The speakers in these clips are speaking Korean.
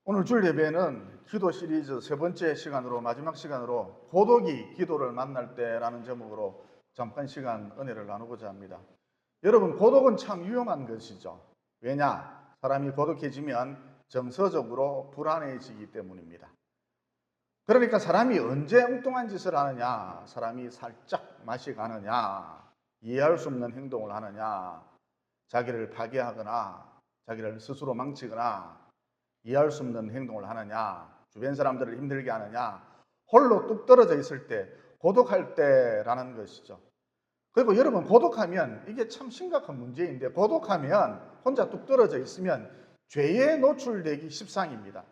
오늘 주일 예배는 기도 시리즈 세 번째 시간으로 마지막 시간으로 고독이 기도를 만날 때라는 제목으로 잠깐 시간 은혜를 나누고자 합니다. 여러분, 고독은 참 위험한 것이죠. 왜냐? 사람이 고독해지면 정서적으로 불안해지기 때문입니다. 그러니까 사람이 언제 엉뚱한 짓을 하느냐, 사람이 살짝 맛이 가느냐, 이해할 수 없는 행동을 하느냐, 자기를 파괴하거나 자기를 스스로 망치거나 이해할 수 없는 행동을 하느냐, 주변 사람들을 힘들게 하느냐, 홀로 뚝 떨어져 있을 때, 고독할 때라는 것이죠. 그리고 여러분, 고독하면 이게 참 심각한 문제인데, 고독하면 혼자 뚝 떨어져 있으면 죄에 노출되기 십상입니다.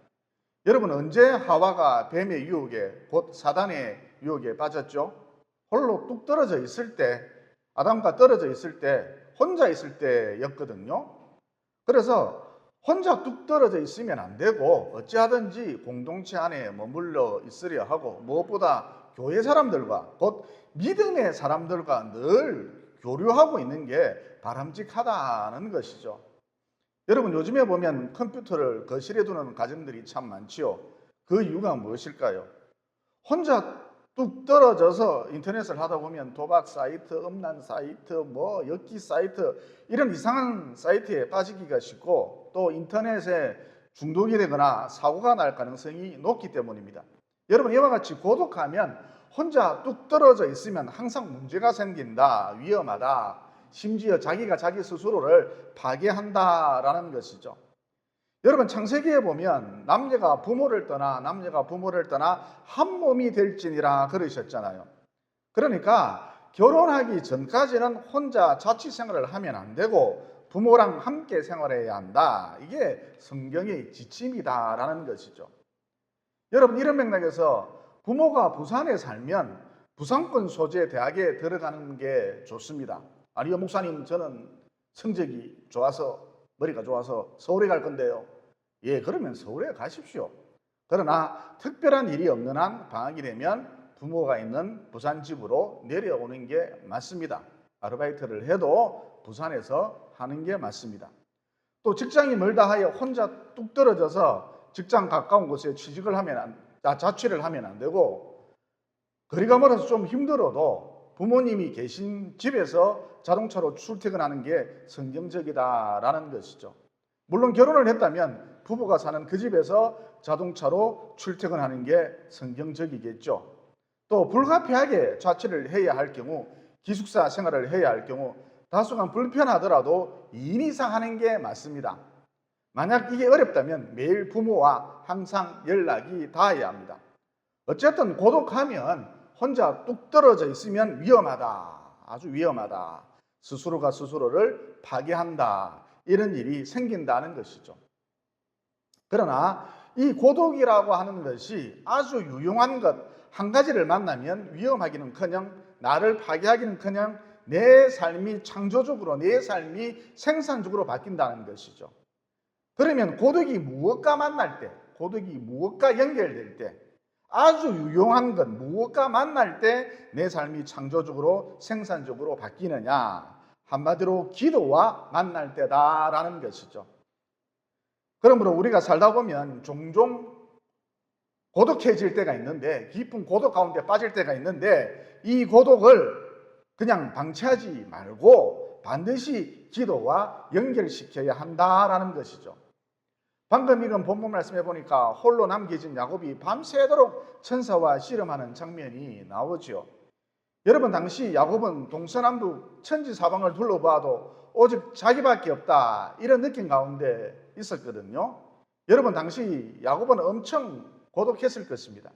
여러분, 언제 하와가 뱀의 유혹에, 곧 사단의 유혹에 빠졌죠? 홀로 뚝 떨어져 있을 때, 아담과 떨어져 있을 때, 혼자 있을 때였거든요. 그래서 혼자 뚝 떨어져 있으면 안 되고 어찌하든지 공동체 안에 머물러 있으려 하고, 무엇보다 교회 사람들과 곧 믿음의 사람들과 늘 교류하고 있는 게 바람직하다는 것이죠. 여러분, 요즘에 보면 컴퓨터를 거실에 두는 가정들이 참 많지요. 그 이유가 무엇일까요? 혼자 뚝 떨어져서 인터넷을 하다 보면 도박 사이트, 음란 사이트, 엮기 사이트, 이런 이상한 사이트에 빠지기가 쉽고, 또 인터넷에 중독이 되거나 사고가 날 가능성이 높기 때문입니다. 여러분, 이와 같이 고독하면, 혼자 뚝 떨어져 있으면 항상 문제가 생긴다, 위험하다, 심지어 자기가 자기 스스로를 파괴한다라는 것이죠. 여러분, 창세기에 보면 남녀가 부모를 떠나 한 몸이 될지니라 그러셨잖아요. 그러니까 결혼하기 전까지는 혼자 자취 생활을 하면 안 되고 부모랑 함께 생활해야 한다. 이게 성경의 지침이다라는 것이죠. 여러분, 이런 맥락에서 부모가 부산에 살면 부산권 소재 대학에 들어가는 게 좋습니다. 아니요, 목사님, 저는 성적이 좋아서, 머리가 좋아서 서울에 갈 건데요. 예, 그러면 서울에 가십시오. 그러나 특별한 일이 없는 한 방학이 되면 부모가 있는 부산 집으로 내려오는 게 맞습니다. 아르바이트를 해도 부산에서 하는 게 맞습니다. 또 직장이 멀다 하여 혼자 뚝 떨어져서 직장 가까운 곳에 자취를 하면 안 되고, 거리가 멀어서 좀 힘들어도 부모님이 계신 집에서 자동차로 출퇴근하는 게 성경적이다라는 것이죠. 물론 결혼을 했다면 부부가 사는 그 집에서 자동차로 출퇴근하는 게 성경적이겠죠. 또 불가피하게 자취를 해야 할 경우, 기숙사 생활을 해야 할 경우 다소간 불편하더라도 2인 이상 하는 게 맞습니다. 만약 이게 어렵다면 매일 부모와 항상 연락이 닿아야 합니다. 어쨌든 고독하면 혼자 뚝 떨어져 있으면 위험하다, 아주 위험하다, 스스로가 스스로를 파괴한다, 이런 일이 생긴다는 것이죠. 그러나 이 고독이라고 하는 것이 아주 유용한 것 한 가지를 만나면 위험하기는커녕 나를 파괴하기는커녕 내 삶이 창조적으로, 내 삶이 생산적으로 바뀐다는 것이죠. 그러면 고독이 무엇과 만날 때, 고독이 무엇과 연결될 때, 아주 유용한 것 무엇과 만날 때 내 삶이 창조적으로 생산적으로 바뀌느냐, 한마디로 기도와 만날 때다라는 것이죠. 그러므로 우리가 살다 보면 종종 고독해질 때가 있는데, 깊은 고독 가운데 빠질 때가 있는데, 이 고독을 그냥 방치하지 말고 반드시 기도와 연결시켜야 한다라는 것이죠. 방금 읽은 본문 말씀해 보니까 홀로 남겨진 야곱이 밤새도록 천사와 씨름하는 장면이 나오죠. 여러분, 당시 야곱은 동서남북 천지사방을 둘러봐도 오직 자기밖에 없다, 이런 느낌 가운데 있었거든요. 여러분, 당시 야곱은 엄청 고독했을 것입니다.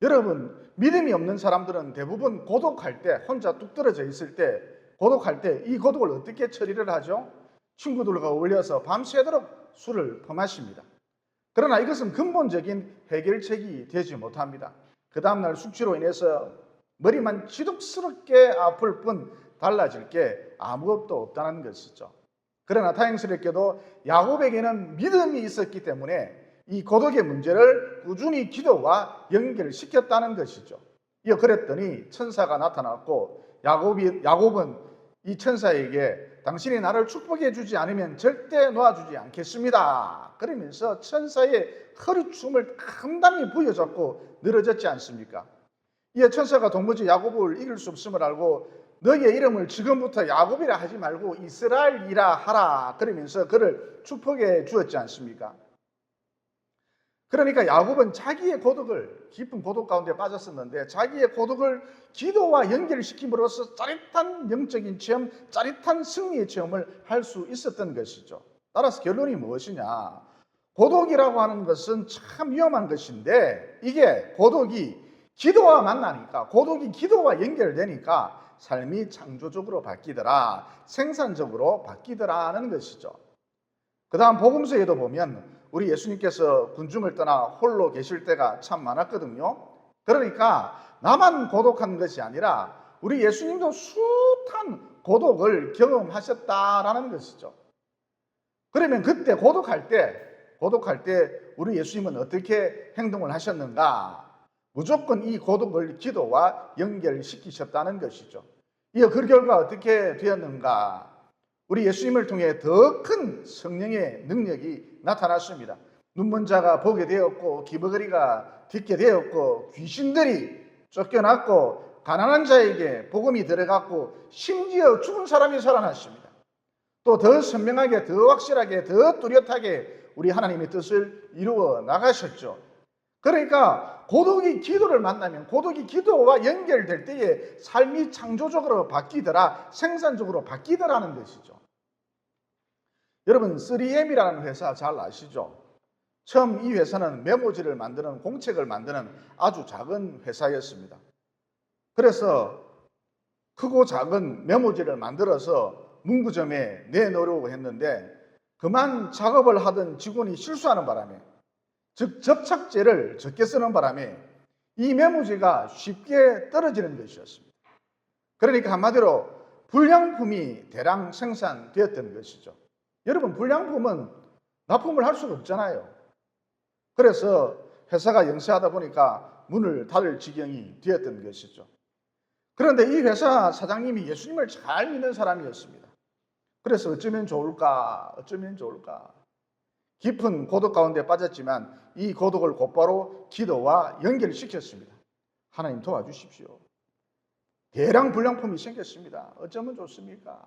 여러분, 믿음이 없는 사람들은 대부분 고독할 때, 혼자 뚝 떨어져 있을 때, 고독할 때 이 고독을 어떻게 처리를 하죠? 친구들과 어울려서 밤새도록 술을 퍼마십니다. 그러나 이것은 근본적인 해결책이 되지 못합니다. 그 다음날 숙취로 인해서 머리만 지독스럽게 아플 뿐 달라질 게 아무것도 없다는 것이죠. 그러나 다행스럽게도 야곱에게는 믿음이 있었기 때문에 이 고독의 문제를 꾸준히 기도와 연결시켰다는 것이죠. 그랬더니 천사가 나타났고 야곱은 이 천사에게 당신이 나를 축복해 주지 않으면 절대 놓아주지 않겠습니다. 그러면서 천사의 허리춤을 단단히 부여잡고 늘어졌지 않습니까? 이에 천사가 도무지 야곱을 이길 수 없음을 알고 너희의 이름을 지금부터 야곱이라 하지 말고 이스라엘이라 하라 그러면서 그를 축복해 주었지 않습니까? 그러니까 야곱은 자기의 고독을, 깊은 고독 가운데 빠졌었는데 자기의 고독을 기도와 연결시킴으로써 짜릿한 영적인 체험, 짜릿한 승리의 체험을 할 수 있었던 것이죠. 따라서 결론이 무엇이냐? 고독이라고 하는 것은 참 위험한 것인데 이게 고독이 기도와 만나니까, 고독이 기도와 연결되니까 삶이 창조적으로 바뀌더라, 생산적으로 바뀌더라는 것이죠. 그 다음 복음서에도 보면 우리 예수님께서 군중을 떠나 홀로 계실 때가 참 많았거든요. 그러니까 나만 고독한 것이 아니라 우리 예수님도 숱한 고독을 경험하셨다라는 것이죠. 그러면 그때 고독할 때 우리 예수님은 어떻게 행동을 하셨는가? 무조건 이 고독을 기도와 연결시키셨다는 것이죠. 이어 그 결과 어떻게 되었는가? 우리 예수님을 통해 더 큰 성령의 능력이 나타났습니다. 눈먼 자가 보게 되었고, 기버거리가 듣게 되었고, 귀신들이 쫓겨났고, 가난한 자에게 복음이 들어갔고, 심지어 죽은 사람이 살아났습니다. 또 더 선명하게, 더 확실하게, 더 뚜렷하게 우리 하나님의 뜻을 이루어 나가셨죠. 그러니까 고독이 기도를 만나면, 고독이 기도와 연결될 때에 삶이 창조적으로 바뀌더라, 생산적으로 바뀌더라는 것이죠. 여러분 3M이라는 회사 잘 아시죠? 처음 이 회사는 메모지를 만드는, 공책을 만드는 아주 작은 회사였습니다. 그래서 크고 작은 메모지를 만들어서 문구점에 내놓으려고 했는데 그만 작업을 하던 직원이 실수하는 바람에, 즉 접착제를 적게 쓰는 바람에 이 메모지가 쉽게 떨어지는 것이었습니다. 그러니까 한마디로 불량품이 대량 생산되었던 것이죠. 여러분 불량품은 납품을 할 수가 없잖아요. 그래서 회사가 영세하다 보니까 문을 닫을 지경이 되었던 것이죠. 그런데 이 회사 사장님이 예수님을 잘 믿는 사람이었습니다. 그래서 어쩌면 좋을까? 깊은 고독 가운데 빠졌지만 이 고독을 곧바로 기도와 연결시켰습니다. 하나님 도와주십시오. 대량 불량품이 생겼습니다. 어쩌면 좋습니까?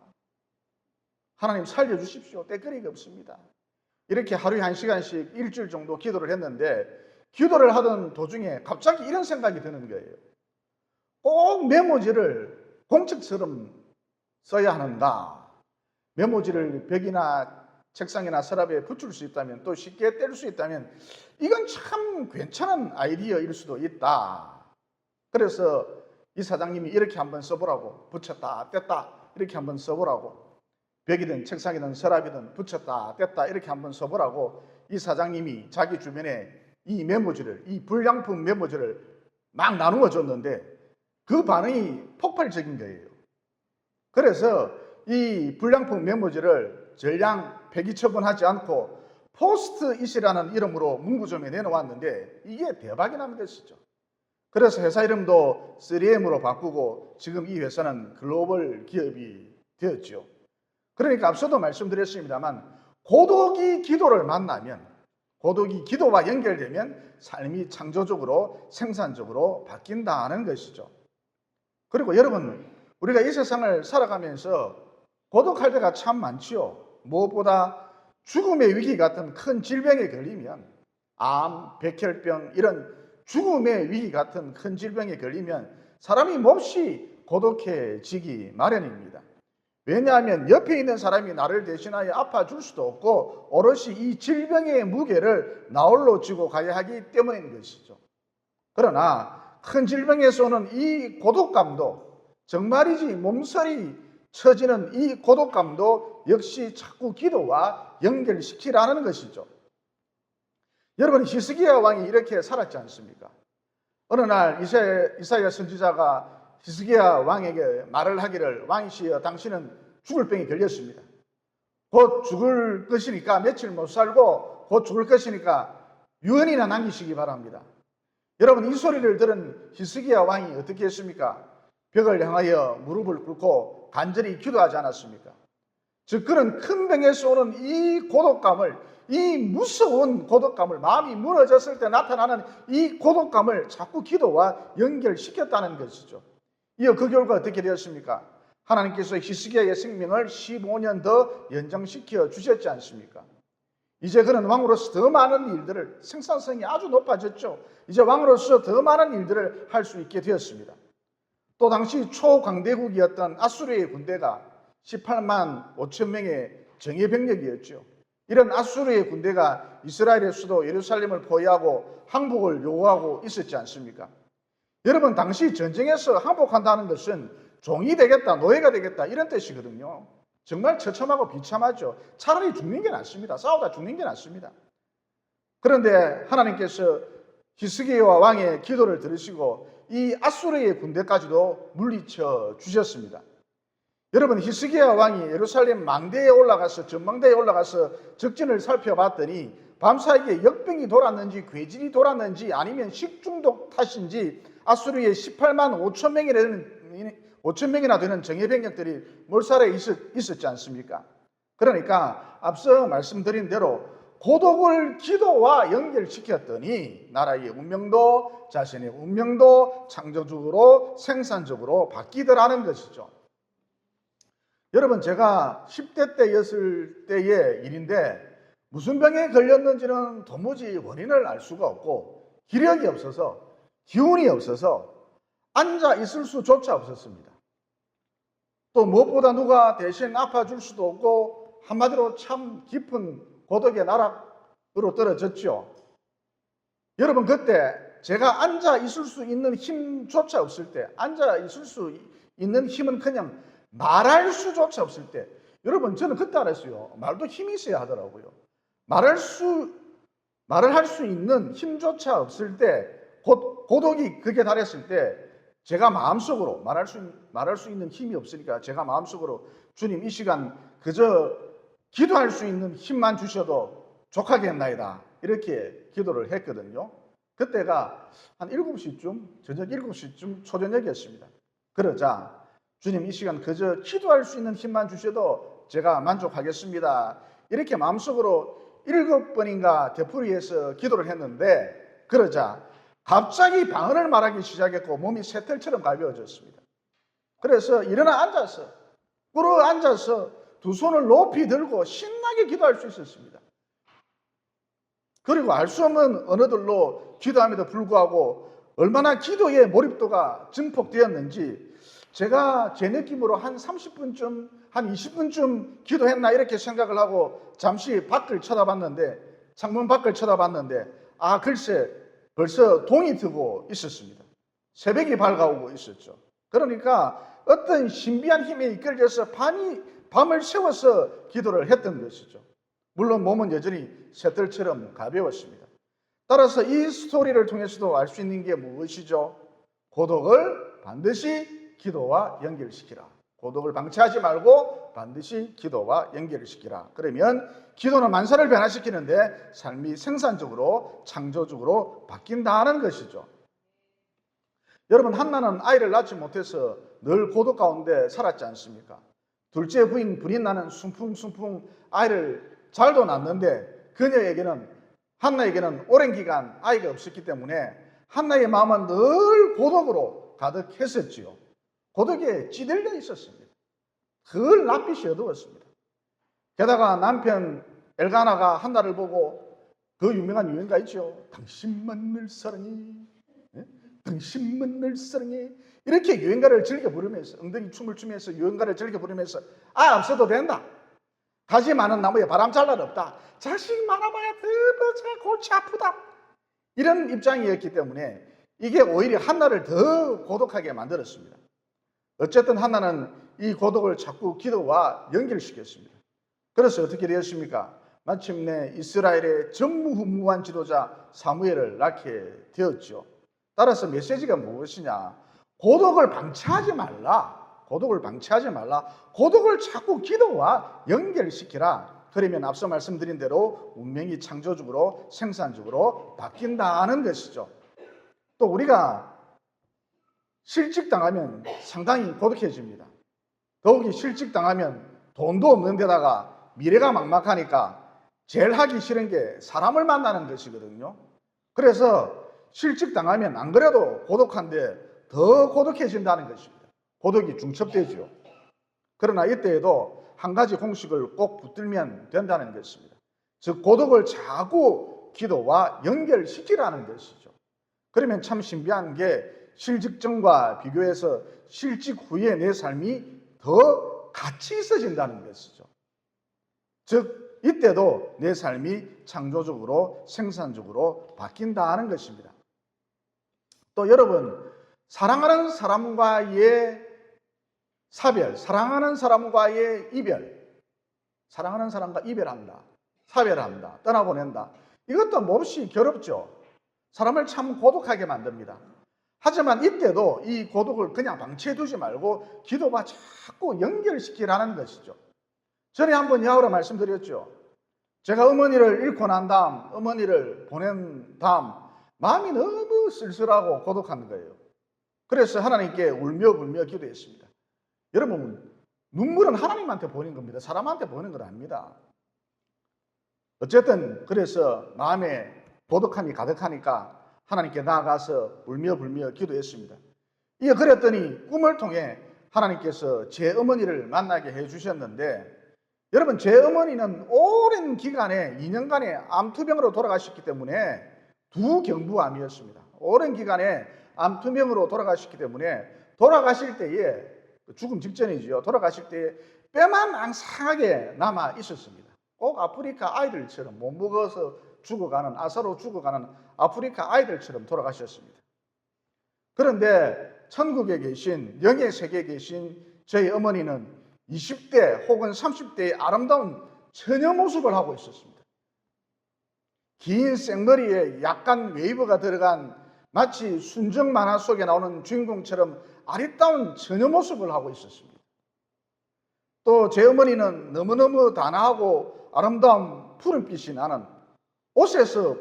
하나님 살려주십시오. 때거리가 없습니다. 이렇게 하루에 1시간씩 일주일 정도 기도를 했는데 기도를 하던 도중에 갑자기 이런 생각이 드는 거예요. 꼭 메모지를 공책처럼 써야 하는가? 메모지를 벽이나 책상이나 서랍에 붙일 수 있다면, 또 쉽게 뗄 수 있다면 이건 참 괜찮은 아이디어일 수도 있다. 그래서 이 사장님이 이렇게 한번 써보라고, 붙였다 뗐다 이렇게 한번 써보라고, 벽이든 책상이든 서랍이든 붙였다 뗐다 이렇게 한번 써보라고 이 사장님이 자기 주변에 이 메모지를, 이 불량품 메모지를 막 나누어 줬는데 그 반응이 폭발적인 거예요. 그래서 이 불량품 메모지를 전량 폐기 처분하지 않고 포스트잇이라는 이름으로 문구점에 내놓았는데 이게 대박이 난 것이죠. 그래서 회사 이름도 3M으로 바꾸고 지금 이 회사는 글로벌 기업이 되었죠. 그러니까 앞서도 말씀드렸습니다만 고독이 기도를 만나면, 고독이 기도와 연결되면 삶이 창조적으로 생산적으로 바뀐다는 것이죠. 그리고 여러분 우리가 이 세상을 살아가면서 고독할 때가 참 많지요. 무엇보다 죽음의 위기 같은 큰 질병에 걸리면, 암, 백혈병 이런 죽음의 위기 같은 큰 질병에 걸리면 사람이 몹시 고독해지기 마련입니다. 왜냐하면 옆에 있는 사람이 나를 대신하여 아파줄 수도 없고 오롯이 이 질병의 무게를 나홀로 지고 가야 하기 때문인 것이죠. 그러나 큰 질병에서 오는 이 고독감도, 정말이지 몸서리 처지는 이 고독감도 역시 자꾸 기도와 연결시키라는 것이죠. 여러분 히스기야 왕이 이렇게 살았지 않습니까? 어느 날 이사야 선지자가 히스기야 왕에게 말을 하기를, 왕이시여 당신은 죽을 병에 걸렸습니다. 곧 죽을 것이니까 며칠 못 살고 곧 죽을 것이니까 유언이나 남기시기 바랍니다. 여러분 이 소리를 들은 히스기야 왕이 어떻게 했습니까? 벽을 향하여 무릎을 꿇고 간절히 기도하지 않았습니까? 즉 그런 큰 병에서 오는 이 고독감을, 이 무서운 고독감을, 마음이 무너졌을 때 나타나는 이 고독감을 자꾸 기도와 연결시켰다는 것이죠. 이어 그 결과 어떻게 되었습니까? 하나님께서 히스기야의 생명을 15년 더 연장시켜 주셨지 않습니까? 이제 그는 왕으로서 더 많은 일들을, 생산성이 아주 높아졌죠. 이제 왕으로서 더 많은 일들을 할 수 있게 되었습니다. 또 당시 초강대국이었던 아수르의 군대가 18만 5천 명의 정예병력이었죠. 이런 아수르의 군대가 이스라엘의 수도 예루살렘을 포위하고 항복을 요구하고 있었지 않습니까? 여러분, 당시 전쟁에서 항복한다는 것은 종이 되겠다, 노예가 되겠다 이런 뜻이거든요. 정말 처참하고 비참하죠. 차라리 죽는 게 낫습니다. 싸우다 죽는 게 낫습니다. 그런데 하나님께서 히스기야와 왕의 기도를 들으시고 이 아수르의 군대까지도 물리쳐 주셨습니다. 여러분, 히스기야 왕이 예루살렘 망대에 올라가서, 전망대에 올라가서 적진을 살펴봤더니 밤사이에 역병이 돌았는지 괴질이 돌았는지 아니면 식중독 탓인지 아수르의 18만 5천 명이나 되는 정예병력들이 몰살해 있었지 않습니까? 그러니까 앞서 말씀드린 대로 고독을 기도와 연결시켰더니 나라의 운명도, 자신의 운명도 창조적으로 생산적으로 바뀌더라는 것이죠. 여러분, 제가 10대 때였을 때의 일인데 무슨 병에 걸렸는지는 도무지 원인을 알 수가 없고 기력이 없어서, 기운이 없어서 앉아 있을 수조차 없었습니다. 또 무엇보다 누가 대신 아파줄 수도 없고 한마디로 참 깊은 고독의 나락으로 떨어졌죠. 여러분, 그때 제가 앉아 있을 수 있는 힘조차 없을 때, 앉아 있을 수 있는 힘은 그냥 말할 수조차 없을 때, 여러분, 저는 그때 알았어요. 말도 힘이 있어야 하더라고요. 말을 할 수 있는 힘조차 없을 때, 고독이 극에 달했을 때 제가 마음속으로 말할 수 있는 힘이 없으니까 제가 마음속으로 주님, 이 시간 그저 기도할 수 있는 힘만 주셔도 족하겠나이다, 이렇게 기도를 했거든요. 그때가 한 7시쯤, 저녁 7시쯤 초저녁이었습니다. 그러자 주님, 이 시간 그저 기도할 수 있는 힘만 주셔도 제가 만족하겠습니다, 이렇게 마음속으로 7번인가 되풀이해서 기도를 했는데, 그러자 갑자기 방언을 말하기 시작했고 몸이 새털처럼 가벼워졌습니다. 그래서 일어나 앉아서, 꿇어 앉아서 두 손을 높이 들고 신나게 기도할 수 있었습니다. 그리고 알 수 없는 언어들로 기도함에도 불구하고 얼마나 기도의 몰입도가 증폭되었는지 제가 제 느낌으로 한 30분쯤, 한 20분쯤 기도했나 이렇게 생각을 하고 잠시 밖을 쳐다봤는데, 창문 밖을 쳐다봤는데, 글쎄 벌써 동이 트고 있었습니다. 새벽이 밝아오고 있었죠. 그러니까 어떤 신비한 힘에 이끌려서 밤을 새워서 기도를 했던 것이죠. 물론 몸은 여전히 새털처럼 가벼웠습니다. 따라서 이 스토리를 통해서도 알 수 있는 게 무엇이죠? 고독을 반드시 기도와 연결시키라. 고독을 방치하지 말고 반드시 기도와 연결을 시키라. 그러면 기도는 만사를 변화시키는데 삶이 생산적으로, 창조적으로 바뀐다는 것이죠. 여러분, 한나는 아이를 낳지 못해서 늘 고독 가운데 살았지 않습니까? 둘째 부인 브린나는 순풍순풍 아이를 잘도 낳는데 한나에게는 오랜 기간 아이가 없었기 때문에 한나의 마음은 늘 고독으로 가득했었지요. 고독에 찌들려 있었습니다. 늘 낯빛이 어두웠습니다. 게다가 남편 엘가나가 한나를 보고 그 유명한 유행가 있죠. 당신만 늘 사랑해, 당신만 늘 사랑해, 이렇게 유행가를 즐겨 부르면서, 엉덩이 춤을 추면서 유행가를 즐겨 부르면서 없어도 된다, 가지 많은 나무에 바람 잘 날 없다, 자식 많아봐야 더 골치 아프다, 이런 입장이었기 때문에 이게 오히려 한나를 더 고독하게 만들었습니다. 어쨌든 한나는 이 고독을 자꾸 기도와 연결시켰습니다. 그래서 어떻게 되었습니까? 마침내 이스라엘의 전무후무한 지도자 사무엘을 낳게 되었죠. 따라서 메시지가 무엇이냐? 고독을 방치하지 말라. 고독을 방치하지 말라. 고독을 자꾸 기도와 연결시키라. 그러면 앞서 말씀드린 대로 운명이 창조적으로, 생산적으로 바뀐다는 것이죠. 또 우리가 실직당하면 상당히 고독해집니다. 더욱이 실직당하면 돈도 없는 데다가 미래가 막막하니까 제일 하기 싫은 게 사람을 만나는 것이거든요. 그래서 실직당하면 안 그래도 고독한데 더 고독해진다는 것입니다. 고독이 중첩되죠. 그러나 이때에도 한 가지 공식을 꼭 붙들면 된다는 것입니다. 즉 고독을 자꾸 기도와 연결시키라는 것이죠. 그러면 참 신비한 게 실직 전과 비교해서 실직 후에 내 삶이 더 가치 있어진다는 것이죠. 즉 이때도 내 삶이 창조적으로 생산적으로 바뀐다는 것입니다. 또 여러분, 사랑하는 사람과의 사별, 사랑하는 사람과의 이별, 사랑하는 사람과 이별한다, 사별한다, 떠나보낸다, 이것도 몹시 괴롭죠. 사람을 참 고독하게 만듭니다. 하지만 이때도 이 고독을 그냥 방치해두지 말고 기도와 자꾸 연결시키라는 것이죠. 전에 한번 야후로 말씀드렸죠. 제가 어머니를 잃고 난 다음, 어머니를 보낸 다음 마음이 너무 쓸쓸하고 고독한 거예요. 그래서 하나님께 울며 불며 기도했습니다. 여러분, 눈물은 하나님한테 보낸 겁니다. 사람한테 보낸 건 아닙니다. 어쨌든 그래서 마음에 고독함이 가득하니까 하나님께 나아가서 울며 불며 기도했습니다. 이게 그랬더니 꿈을 통해 하나님께서 제 어머니를 만나게 해주셨는데, 여러분, 제 어머니는 오랜 기간에 2년간의 암투병으로 돌아가셨기 때문에 두 경부암이었습니다. 오랜 기간에 암투병으로 돌아가셨기 때문에 돌아가실 때에, 죽음 직전이지요. 돌아가실 때에 뼈만 앙상하게 남아 있었습니다. 꼭 아프리카 아이들처럼 못 먹어서 죽어가는, 아사로 죽어가는 아프리카 아이들처럼 돌아가셨습니다. 그런데 천국에 계신, 영의 세계에 계신 저희 어머니는 20대 혹은 30대의 아름다운 처녀 모습을 하고 있었습니다. 긴 생머리에 약간 웨이브가 들어간 마치 순정 만화 속에 나오는 주인공처럼 아리따운 처녀 모습을 하고 있었습니다. 또 제 어머니는 너무너무 단아하고 아름다운 푸른빛이 나는, 옷에서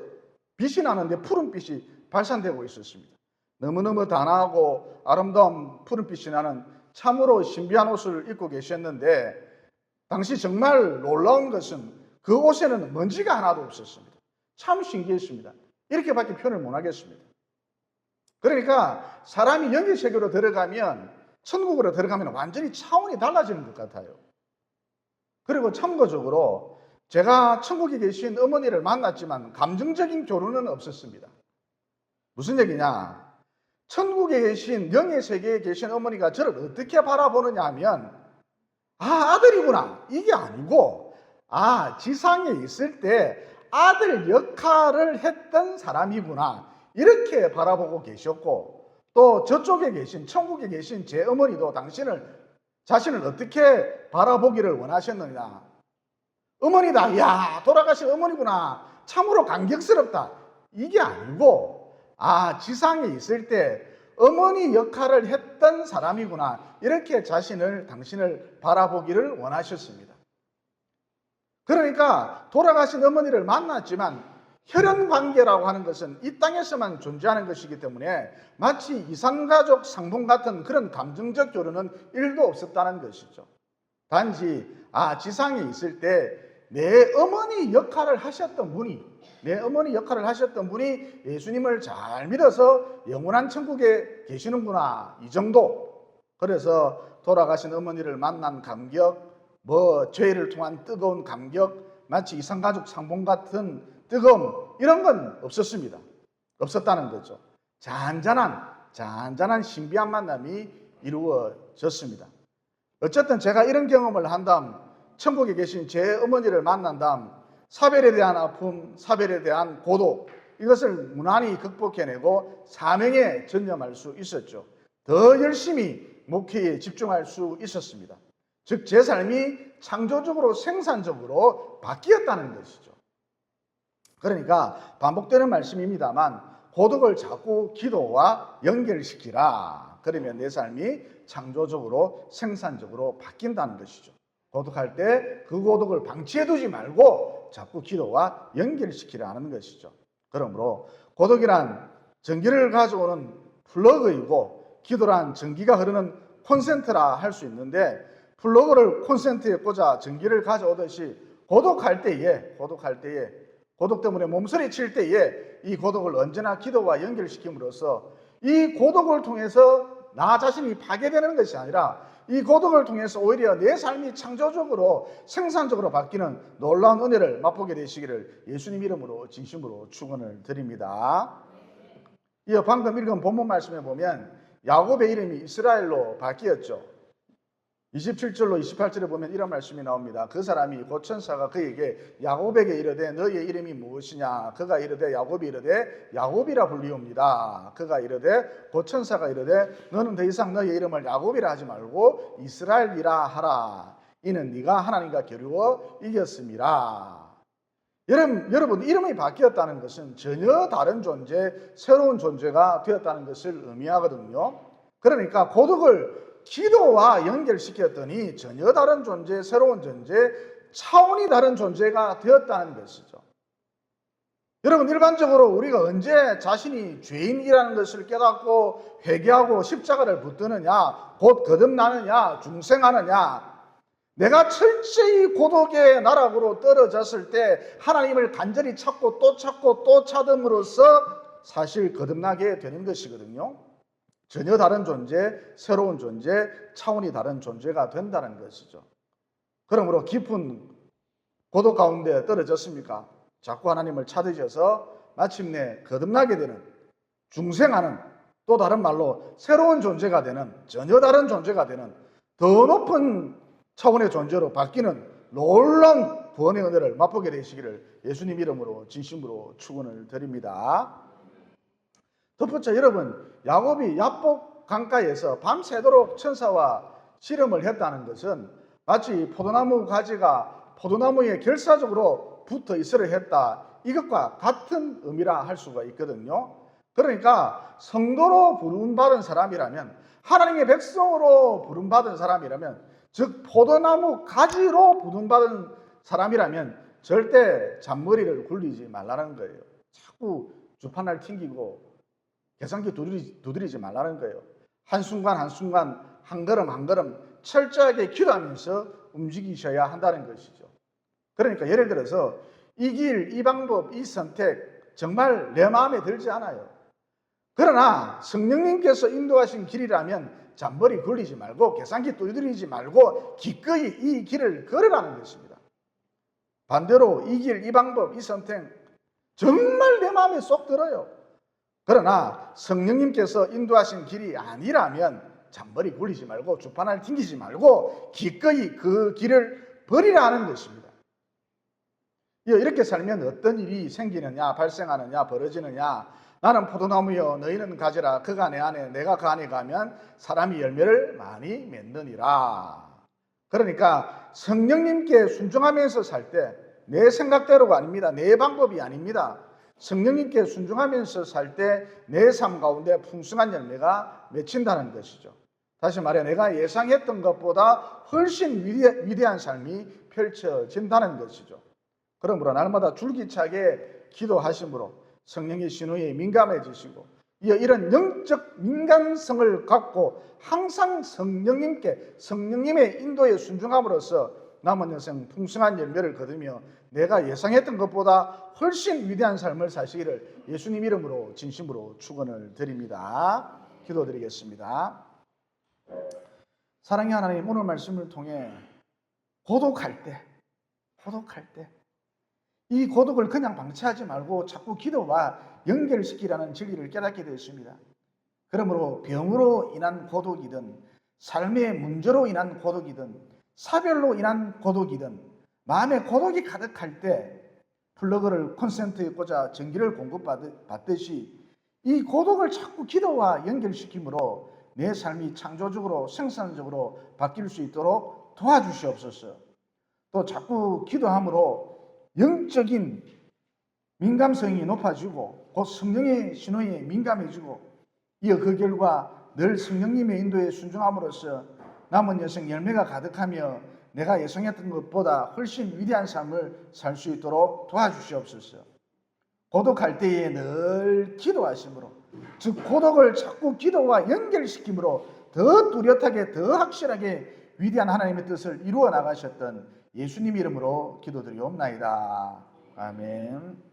빛이 나는데 푸른빛이 발산되고 있었습니다. 너무너무 단아하고 아름다운 푸른빛이 나는 참으로 신비한 옷을 입고 계셨는데, 당시 정말 놀라운 것은 그 옷에는 먼지가 하나도 없었습니다. 참 신기했습니다. 이렇게밖에 표현을 못 하겠습니다. 그러니까 사람이 영의 세계로 들어가면, 천국으로 들어가면 완전히 차원이 달라지는 것 같아요. 그리고 참고적으로 제가 천국에 계신 어머니를 만났지만 감정적인 교류는 없었습니다. 무슨 얘기냐? 천국에 계신, 영의 세계에 계신 어머니가 저를 어떻게 바라보느냐 하면, 아들이구나, 이게 아니고, 지상에 있을 때 아들 역할을 했던 사람이구나, 이렇게 바라보고 계셨고, 또 저쪽에 계신, 천국에 계신 제 어머니도 자신을 어떻게 바라보기를 원하셨느냐. 어머니다, 야, 돌아가신 어머니구나, 참으로 감격스럽다, 이게 아니고, 지상에 있을 때 어머니 역할을 했던 사람이구나, 이렇게 당신을 바라보기를 원하셨습니다. 그러니까 돌아가신 어머니를 만났지만 혈연관계라고 하는 것은 이 땅에서만 존재하는 것이기 때문에 마치 이산가족 상봉 같은 그런 감정적 교류는 1도 없었다는 것이죠. 단지 지상에 있을 때 내 어머니 역할을 하셨던 분이 예수님을 잘 믿어서 영원한 천국에 계시는구나, 이 정도. 그래서 돌아가신 어머니를 만난 감격, 죄를 통한 뜨거운 감격, 마치 이산가족 상봉 같은 뜨거움, 이런 건 없었습니다. 없었다는 거죠. 잔잔한 신비한 만남이 이루어졌습니다. 어쨌든 제가 이런 경험을 한 다음, 천국에 계신 제 어머니를 만난 다음, 사별에 대한 아픔, 사별에 대한 고독, 이것을 무난히 극복해내고 사명에 전념할 수 있었죠. 더 열심히 목회에 집중할 수 있었습니다. 즉 제 삶이 창조적으로 생산적으로 바뀌었다는 것이죠. 그러니까 반복되는 말씀입니다만, 고독을 자꾸 기도와 연결시키라. 그러면 내 삶이 창조적으로 생산적으로 바뀐다는 것이죠. 고독할 때 그 고독을 방치해두지 말고 자꾸 기도와 연결시키라는 것이죠. 그러므로 고독이란 전기를 가져오는 플러그이고 기도란 전기가 흐르는 콘센트라 할 수 있는데 플러그를 콘센트에 꽂아 전기를 가져오듯이 고독할 때에 고독 때문에 몸서리 칠 때에 이 고독을 언제나 기도와 연결시킴으로써 이 고독을 통해서 나 자신이 파괴되는 것이 아니라 이 고독을 통해서 오히려 내 삶이 창조적으로 생산적으로 바뀌는 놀라운 은혜를 맛보게 되시기를 예수님 이름으로 진심으로 축원을 드립니다. 이어 방금 읽은 본문 말씀에 보면 야곱의 이름이 이스라엘로 바뀌었죠. 27절로 28절에 보면 이런 말씀이 나옵니다. 그 사람이 곧 천사가 그에게 야곱에게 이르되 너희의 이름이 무엇이냐? 그가 이르되 야곱이 이르되 야곱이라 불리옵니다. 그가 이르되 곧 천사가 이르되 너는 더 이상 너희의 이름을 야곱이라 하지 말고 이스라엘이라 하라. 이는 네가 하나님과 겨루어 이겼음이라. 여러분 이름이 바뀌었다는 것은 전혀 다른 존재, 새로운 존재가 되었다는 것을 의미하거든요. 그러니까 고독을 기도와 연결시켰더니 전혀 다른 존재, 새로운 존재, 차원이 다른 존재가 되었다는 것이죠. 여러분 일반적으로 우리가 언제 자신이 죄인이라는 것을 깨닫고 회개하고 십자가를 붙드느냐, 곧 거듭나느냐, 중생하느냐, 내가 철저히 고독의 나락으로 떨어졌을 때 하나님을 간절히 찾고 또 찾음으로써 사실 거듭나게 되는 것이거든요. 전혀 다른 존재, 새로운 존재, 차원이 다른 존재가 된다는 것이죠. 그러므로 깊은 고독 가운데 떨어졌습니까? 자꾸 하나님을 찾으셔서 마침내 거듭나게 되는, 중생하는, 또 다른 말로 새로운 존재가 되는, 전혀 다른 존재가 되는 더 높은 차원의 존재로 바뀌는 놀라운 구원의 은혜를 맛보게 되시기를 예수님 이름으로 진심으로 축원을 드립니다. 첫 번째, 여러분, 야곱이 야복 강가에서 밤새도록 천사와 씨름을 했다는 것은 마치 포도나무 가지가 포도나무에 결사적으로 붙어 있으려 했다, 이것과 같은 의미라 할 수가 있거든요. 그러니까 성도로 부름받은 사람이라면, 하나님의 백성으로 부름받은 사람이라면, 즉 포도나무 가지로 부름받은 사람이라면 절대 잔머리를 굴리지 말라는 거예요. 자꾸 주판을 튕기고 계산기 두드리지 말라는 거예요. 한순간 한순간 한 걸음 한 걸음 철저하게 기도하면서 움직이셔야 한다는 것이죠. 그러니까 예를 들어서 이 길, 이 방법, 이 선택 정말 내 마음에 들지 않아요. 그러나 성령님께서 인도하신 길이라면 잔머리 굴리지 말고 계산기 두드리지 말고 기꺼이 이 길을 걸으라는 것입니다. 반대로 이 길, 이 방법, 이 선택 정말 내 마음에 쏙 들어요. 그러나 성령님께서 인도하신 길이 아니라면 잔머리 굴리지 말고 주판을 튕기지 말고 기꺼이 그 길을 버리라는 것입니다. 이렇게 살면 어떤 일이 생기느냐, 발생하느냐, 벌어지느냐. 나는 포도나무여 너희는 가지라. 그가 내 안에 내가 그 안에 가면 사람이 열매를 많이 맺느니라. 그러니까 성령님께 순종하면서 살 때 내 생각대로가 아닙니다. 내 방법이 아닙니다. 성령님께 순종하면서 살 때 내 삶 가운데 풍성한 열매가 맺힌다는 것이죠. 다시 말해 내가 예상했던 것보다 훨씬 위대한 삶이 펼쳐진다는 것이죠. 그러므로 날마다 줄기차게 기도하심으로 성령의 신호에 민감해지시고 이런 영적 민감성을 갖고 항상 성령님의 인도에 순종함으로써 남은 여생 풍성한 열매를 거두며 내가 예상했던 것보다 훨씬 위대한 삶을 사시기를 예수님 이름으로 진심으로 축원을 드립니다. 기도드리겠습니다. 사랑의 하나님, 오늘 말씀을 통해 고독할 때 이 고독을 그냥 방치하지 말고 자꾸 기도와 연결시키라는 진리를 깨닫게 되었습니다. 그러므로 병으로 인한 고독이든 삶의 문제로 인한 고독이든 사별로 인한 고독이든 마음에 고독이 가득할 때 플러그를 콘센트에 꽂아 전기를 공급받듯이 이 고독을 자꾸 기도와 연결시킴으로 내 삶이 창조적으로 생산적으로 바뀔 수 있도록 도와주시옵소서. 또 자꾸 기도함으로 영적인 민감성이 높아지고 곧 성령의 신호에 민감해지고 이어 그 결과 늘 성령님의 인도에 순종함으로써 남은 여생 열매가 가득하며 내가 예상했던 것보다 훨씬 위대한 삶을 살 수 있도록 도와주시옵소서. 고독할 때에 늘 기도하심으로, 즉 고독을 자꾸 기도와 연결시킴으로 더 뚜렷하게, 더 확실하게 위대한 하나님의 뜻을 이루어 나가셨던 예수님 이름으로 기도드리옵나이다. 아멘.